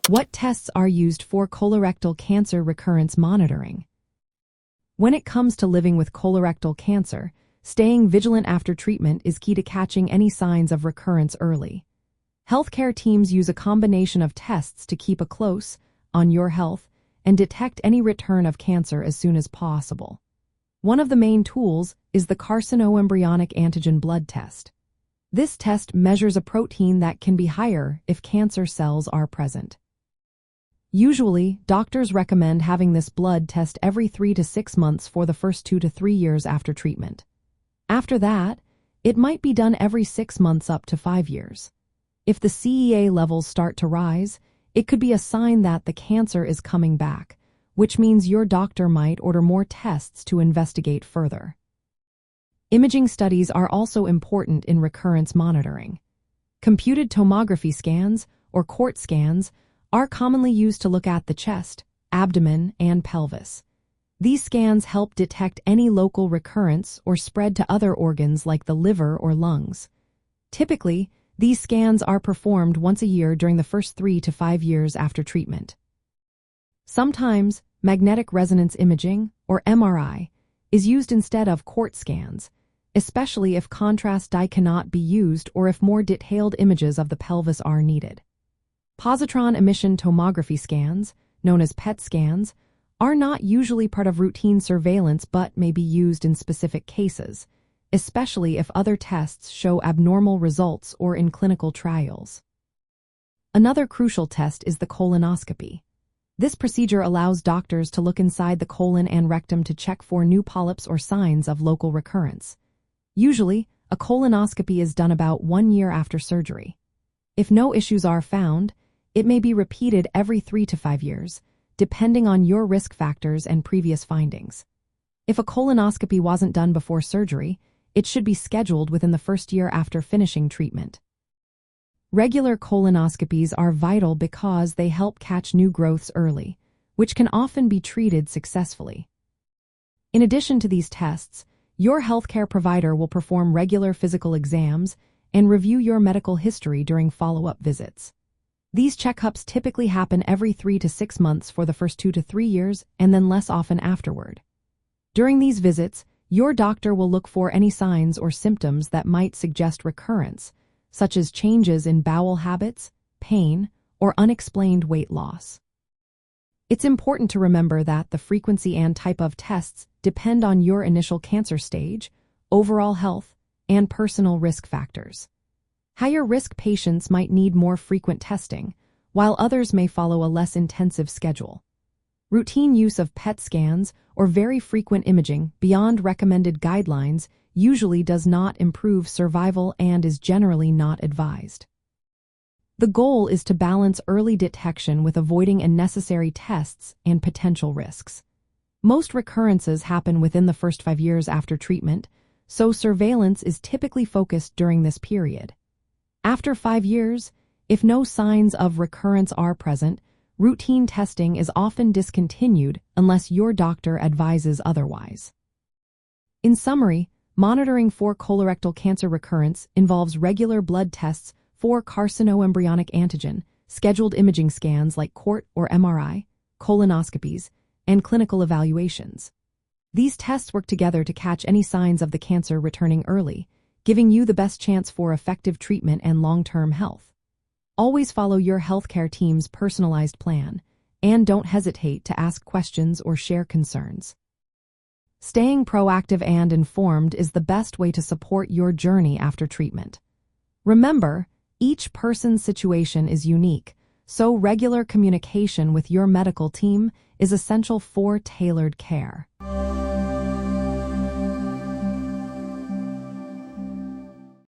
What tests are used for colorectal cancer recurrence monitoring? When it comes to living with colorectal cancer, staying vigilant after treatment is key to catching any signs of recurrence early. Healthcare teams use a combination of tests to keep a close on your health and detect any return of cancer as soon as possible. One of the main tools is the carcinoembryonic antigen blood test. This test measures a protein that can be higher if cancer cells are present. Usually, doctors recommend having this blood test every 3 to 6 months for the first 2 to 3 years after treatment. After that, it might be done every 6 months up to 5 years. If the CEA levels start to rise, it could be a sign that the cancer is coming back, which means your doctor might order more tests to investigate further. Imaging studies are also important in recurrence monitoring. Computed tomography scans, or CORT scans, are commonly used to look at the chest, abdomen, and pelvis. These scans help detect any local recurrence or spread to other organs like the liver or lungs. Typically, these scans are performed once a year during the first 3 to 5 years after treatment. Sometimes, magnetic resonance imaging, or MRI, is used instead of CORT scans, especially if contrast dye cannot be used or if more detailed images of the pelvis are needed. Positron emission tomography scans, known as PET scans, are not usually part of routine surveillance but may be used in specific cases, especially if other tests show abnormal results or in clinical trials. Another crucial test is the colonoscopy. This procedure allows doctors to look inside the colon and rectum to check for new polyps or signs of local recurrence. Usually, a colonoscopy is done about 1 year after surgery. If no issues are found, it may be repeated every 3 to 5 years, depending on your risk factors and previous findings. If a colonoscopy wasn't done before surgery, it should be scheduled within the first year after finishing treatment. Regular colonoscopies are vital because they help catch new growths early, which can often be treated successfully. In addition to these tests, your healthcare provider will perform regular physical exams and review your medical history during follow-up visits. These checkups typically happen every 3 to 6 months for the first 2 to 3 years and then less often afterward. During these visits, your doctor will look for any signs or symptoms that might suggest recurrence, such as changes in bowel habits, pain, or unexplained weight loss. It's important to remember that the frequency and type of tests depend on your initial cancer stage, overall health, and personal risk factors. Higher-risk patients might need more frequent testing, while others may follow a less intensive schedule. Routine use of PET scans or very frequent imaging beyond recommended guidelines usually does not improve survival and is generally not advised. The goal is to balance early detection with avoiding unnecessary tests and potential risks. Most recurrences happen within the first 5 years after treatment, so surveillance is typically focused during this period. After 5 years, if no signs of recurrence are present, routine testing is often discontinued unless your doctor advises otherwise. In summary, monitoring for colorectal cancer recurrence involves regular blood tests for carcinoembryonic antigen, scheduled imaging scans like CORT or MRI, colonoscopies, and clinical evaluations. These tests work together to catch any signs of the cancer returning early, giving you the best chance for effective treatment and long-term health. Always follow your healthcare team's personalized plan, and don't hesitate to ask questions or share concerns. Staying proactive and informed is the best way to support your journey after treatment. Remember, each person's situation is unique, so regular communication with your medical team is essential for tailored care.